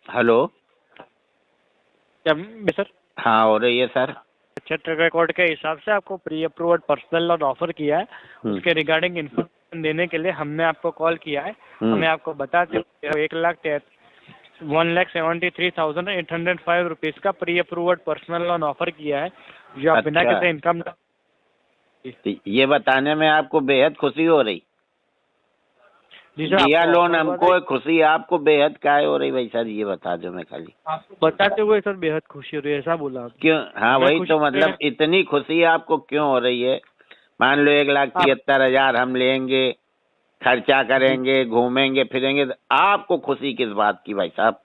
Hello. क्या sir? हाँ हो रही है सर। अच्छा, ट्रैक रिकॉर्ड के हिसाब से आपको pre approved personal loan offer किया है। उसके रिगार्डिंग इन्फॉर्मेशन देने के लिए हमने आपको कॉल किया है। हमें आपको बताते हुए 1,73,805 रुपीज़ का pre approved personal loan offer किया है, जो आप बिना अच्छा, किसी इनकम। ये बताने में आपको बेहद खुशी हो रही। जी सर, दिया आपको लोन ऑफर हुआ था। हमको, खुशी आपको बेहद काहे हो रही भाई सर, ये बता दो। मैं खाली आपको बताते हुए सर बेहद खुशी हो रही है, ऐसा बोला आपने। क्यों? हाँ मैं वही खुशी तो मतलब, इतनी खुशी आपको क्यों हो रही है? मान लो 1,73,000 हम लेंगे, खर्चा करेंगे, घूमेंगे फिरेंगे, तो आपको खुशी किस बात की भाई साहब?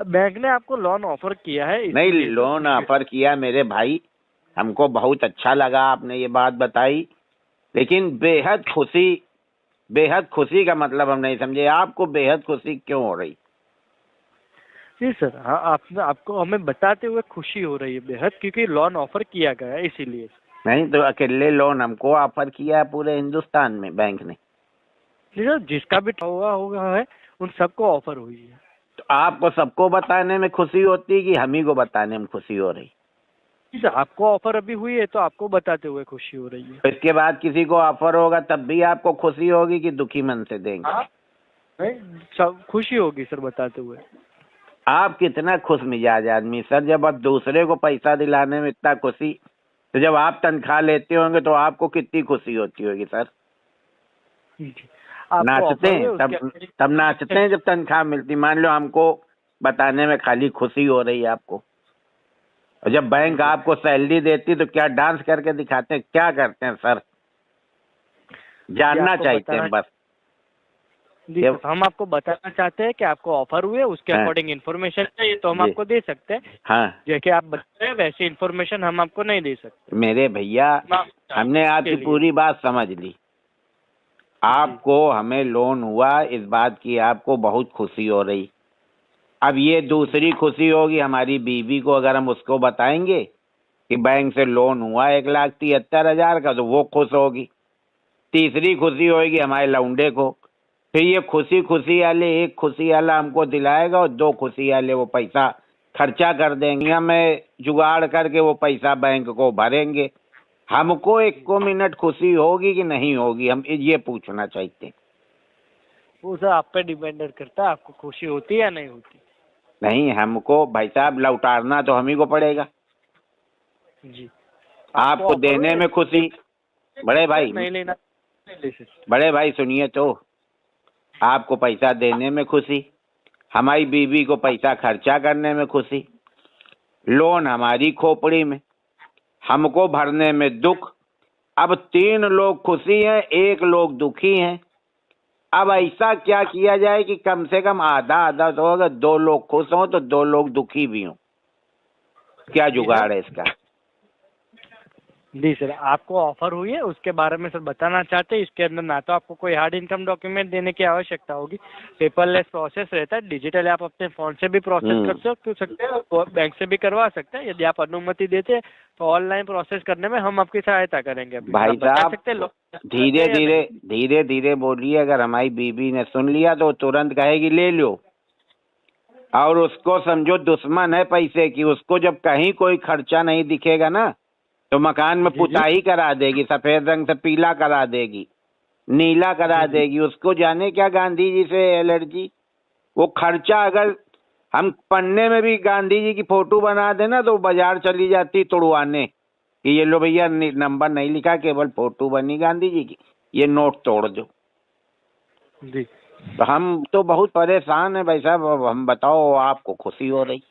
बैंक ने आपको लोन ऑफर किया है, नहीं, इसीलिए सर लोन खुशी। ऑफर किया मेरे भाई, हमको बहुत अच्छा लगा आपने ये बात बताई, लेकिन बेहद खुशी का मतलब हम नहीं समझे। आपको बेहद खुशी क्यों हो रही? जी सर, हाँ, आपने आपको हमें बताते हुए खुशी हो रही है बेहद, क्योंकि लोन ऑफर किया गया है, इसीलिए। नहीं तो अकेले लोन हमको ऑफर किया है पूरे हिंदुस्तान में बैंक ने? जी सर, जिसका भी हुआ होगा है, उन सबको ऑफर हुई है। तो आपको सबको बताने में खुशी होती कि हम ही को बताने में खुशी हो रही? जी सर, आपको ऑफर अभी हुई है तो आपको बताते हुए खुशी हो रही है। तो इसके बाद किसी को ऑफर होगा तब भी आपको खुशी होगी कि दुखी मन से देंगे? हाँ, नहीं, सब खुशी होगी सर बताते हुए। आप कितना खुश मिजाज आदमी सर, जब आप दूसरे को पैसा दिलाने में इतना खुशी, तो जब आप तनख्वाह लेते होंगे तो आपको कितनी खुशी होती होगी सर? जी, आपको नाचते ऑफर हुए हैं उसके। तब नाचते हैं जब तनख्वाह मिलती। मान लो हमको बताने में खाली खुशी हो रही है आपको, और जब बैंक आपको सैलरी देती तो क्या डांस करके दिखाते हैं, क्या करते हैं सर? जानना आपको चाहते हैं बताना। बस। जी ये सर, हम आपको बताना चाहते हैं कि आपको ऑफर हुए, उसके हाँ अकॉर्डिंग इन्फॉर्मेशन चाहिए तो हम जी आपको दे सकते हैं। हाँ। जैसे आप बता रहे हैं वैसी इन्फॉर्मेशन हम आपको नहीं दे सकते। मेरे भैया, हमने आपकी के लिए। पूरी बात समझ ली। जी आपको हमें लोन हुआ इस बात की आपको बहुत खुशी हो रही। अब ये दूसरी खुशी होगी हमारी बीवी को, अगर हम उसको बताएंगे कि बैंक से लोन हुआ 1,73,000 का, तो वो खुश होगी। तीसरी खुशी होगी हमारे लौंडे को। फिर ये खुशी खुशी वाले, एक खुशी वाला हमको दिलाएगा और दो खुशी वाले वो पैसा खर्चा कर देंगे, हमें जुगाड़ करके वो पैसा बैंक को भरेंगे। हमको एक को मिनट खुशी होगी कि नहीं होगी, हम ये पूछना चाहते हैं। वो सर आप पे डिपेंडेंट करता है, आपको खुशी होती है या नहीं होती। नहीं, हमको भाई साहब लौटाना तो हम ही को पड़ेगा। जी, आपको ऑफर देने हुए में खुशी। बड़े भाई, नहीं लेना, नहीं ले सकते। बड़े भाई सुनिए तो, आपको पैसा देने में खुशी, हमारी बीवी को पैसा खर्चा करने में खुशी, लोन हमारी खोपड़ी में, हमको भरने में दुख। अब तीन लोग खुशी हैं, एक लोग दुखी हैं। अब ऐसा क्या किया जाए कि कम से कम आधा आधा तो, अगर दो लोग खुश हों तो दो लोग दुखी भी हों। क्या जी जुगाड़ सर। है इसका? जी सर, आपको ऑफर हुई है उसके बारे में सर बताना चाहते हैं। इसके अंदर ना तो आपको कोई हार्ड इनकम डॉक्यूमेंट देने की आवश्यकता होगी, पेपरलेस प्रोसेस रहता है। डिजिटल आप अपने फोन से भी प्रोसेस कर सकते हैं और बैंक से भी करवा सकते हैं। यदि आप अनुमति देते हैं तो ऑनलाइन प्रोसेस करने में हम आपकी सहायता करेंगे। अभी सर भाई आप बता साहब, सकते हैं धीरे या धीरे नहीं। धीरे धीरे बोलिए। अगर हमारी बीबी ने सुन लिया तो तुरंत कहेगी ले लो, और उसको समझो दुश्मन है पैसे की। उसको जब कहीं कोई खर्चा नहीं दिखेगा ना, तो मकान में जी जी पुताई करा देगी, सफेद रंग से पीला करा देगी, नीला करा जी जी देगी। उसको जाने क्या गांधी जी से एलर्जी। वो खर्चा अगर हम पन्ने में भी गांधी जी की फोटो बना देना तो बाजार चली जाती तुड़वाने कि ये लो भैया, नंबर नहीं लिखा, केवल फोटो बनी गांधी जी की, ये नोट तोड़ दो। जी। तो हम तो बहुत परेशान है भाई साहब। अब हम बताओ, आपको खुशी हो रही,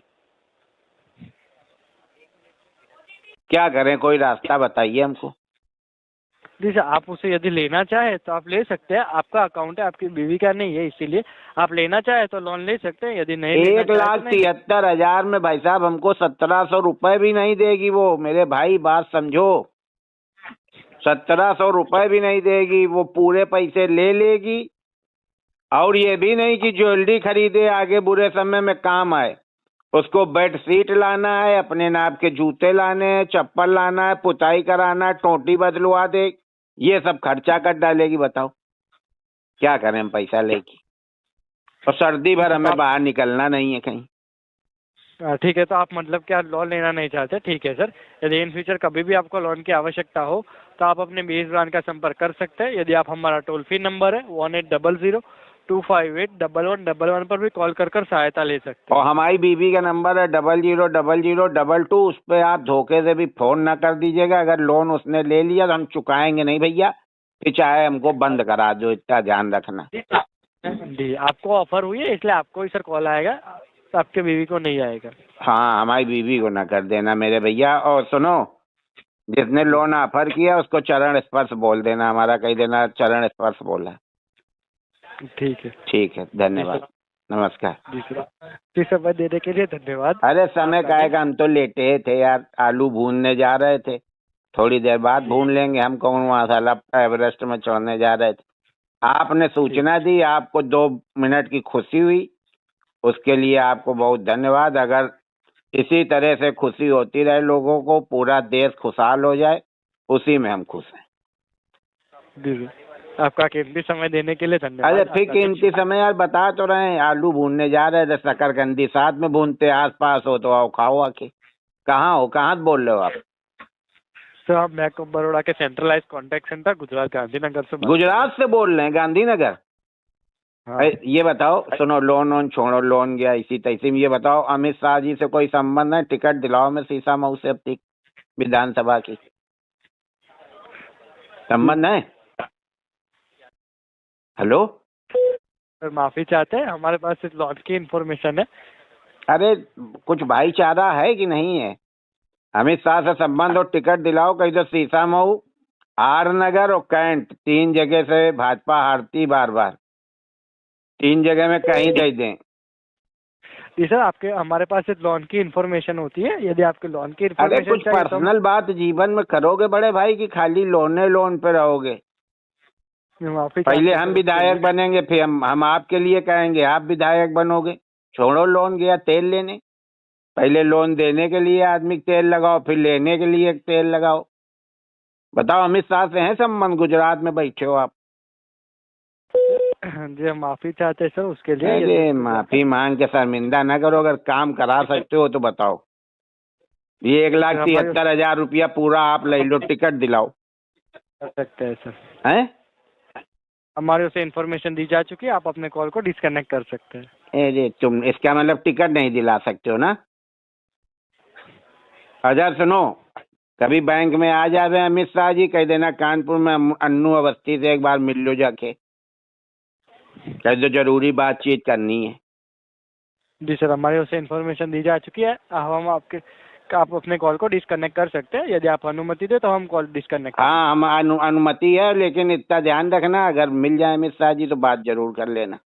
क्या करें? कोई रास्ता बताइए हमको। जी सर, आप उसे यदि लेना चाहे तो आप ले सकते हैं। आपका अकाउंट है, आपकी बीवी का नहीं है, इसीलिए आप लेना चाहे तो लोन ले सकते हैं। यदि नहीं लेना एक चाहे लाख तो नहीं ले। तिहत्तर हजार में भाई साहब हमको 1,700 रुपए भी नहीं देगी वो। मेरे भाई बात समझो, 1,700 रुपए भी नहीं देगी वो, पूरे पैसे ले लेगी। और ये भी नहीं कि ज्वेलरी खरीदे आगे बुरे समय में काम आए। उसको बेड शीट लाना है, अपने नाप के जूते लाने हैं, चप्पल लाना है, पुताई कराना है, टोटी बदलवा दे, ये सब खर्चा कर डालेगी। बताओ क्या करें हम पैसा लेके? और सर्दी भर हमें बाहर निकलना नहीं है कहीं। ठीक है, तो आप मतलब क्या लोन लेना नहीं चाहते? ठीक है सर, यदि इन फ्यूचर कभी भी आपको लोन की आवश्यकता हो तो आप अपने बीएस ब्रांच का संपर्क कर सकते हैं। यदि आप हमारा टोल फ्री नंबर है 1800-258-1111 पर भी कॉल कर सहायता ले सकते हैं। और हमारी बीवी का नंबर है 000022, उस पर आप धोखे से भी फोन ना कर दीजिएगा। अगर लोन उसने ले लिया तो हम चुकाएंगे नहीं भैया, फिर चाहे हमको बंद करा दो, इतना ध्यान रखना। जी, आपको ऑफर हुई है इसलिए आपको ही सर कॉल आएगा, आपके बीवी को नहीं आएगा। हाँ, हमारी बीवी को ना कर देना मेरे भैया। और सुनो, जिसने लोन ऑफर किया उसको चरण स्पर्श बोल देना, हमारा कह देना चरण स्पर्श बोला। ठीक है। ठीक है, धन्यवाद, नमस्कार। जी समय देने के लिए धन्यवाद। अरे समय काहे का, हम तो लेटे थे यार, आलू भूनने जा रहे थे, थोड़ी देर बाद भून लेंगे। हम कौन वहाँ साला एवरेस्ट में चढ़ने जा रहे थे। आपने सूचना दी, आपको 2 मिनट की खुशी हुई, उसके लिए आपको बहुत धन्यवाद। अगर इसी तरह से खुशी होती रहे लोगों को, पूरा देश खुशहाल हो जाए, उसी में हम खुश हैं। जी, आपका कीमती समय देने के लिए धन्यवाद। अरे फिर कीमती समय यार, बता तो रहे हैं, आलू भूनने जा रहे थे, शकरकंदी साथ में भूनते, आस पास हो तो आओ खाओ आके। कहाँ हो, कहाँ से बोल रहे हो आप? सर हम बैंक ऑफ बड़ौदा के centralise contact centre Gujarat Gandhinagar से गुजरात से बोल रहे हैं, गांधीनगर। हाँ। ये बताओ, सुनो, लोन छोड़ो, लोन गया इसी तैसी में। ये बताओ, अमित शाह जी से कोई संबंध है? टिकट दिलाओ मैं शीशा मऊ से अपनी विधानसभा की, संबंध है? हेलो सर माफी चाहते हैं, हमारे पास इस लॉन्च की इंफॉर्मेशन है। अरे कुछ भाईचारा है कि नहीं है? अमित शाह से संबंध हो, टिकट दिलाओ। कहीं तो शीशा मऊ, आर नगर और कैंट, 3 जगह से भाजपा हारती बार बार, 3 जगह में कहीं दे दें। जी सर, आपके हमारे पास इस लोन की इंफॉर्मेशन होती है। यदि आपके लोन की अरे इंफॉर्मेशन कुछ पर्सनल बात जीवन में करोगे बड़े भाई, कि खाली लोन पे रहोगे? पहले हम विधायक बनेंगे, फिर हम आपके लिए कहेंगे, आप विधायक बनोगे। छोड़ो, लोन गया तेल लेने। पहले लोन देने के लिए आदमी तेल लगाओ, फिर लेने के लिए तेल लगाओ। बताओ, अमित शाह से है संबंध? गुजरात में बैठे हो आप। जी हम माफी चाहते हैं सर उसके लिए। अरे माफी मांग के शर्मिंदा ना करो, अगर काम करा सकते हो तो बताओ। ये 1,73,000 रुपया पूरा आप ले लो, टिकट दिलाओ। कर सकते हैं सर। हैं? हमारे उसे इन्फॉर्मेशन दी जा चुकी है, आप अपने कॉल को डिस्कनेक्ट कर सकते हैं। अरे तुम, इसका मतलब टिकट नहीं दिला सकते हो ना? अच्छा सुनो, कभी बैंक में आ जावे अमित शाह जी, कह देना कानपुर में अन्नू अवस्थी से एक बार मिल लो जाके, कह दो जरूरी बातचीत करनी है। जी सर, हमारे उसे इन्फॉर्मेशन दी जा चुकी है। हम आप अपने कॉल को डिस्कनेक्ट कर सकते हैं। यदि आप अनुमति दे तो हम कॉल डिस्कनेक्ट। हाँ, हम अनुमति है, लेकिन इतना ध्यान रखना, अगर मिल जाए अमित शाह जी तो बात जरूर कर लेना।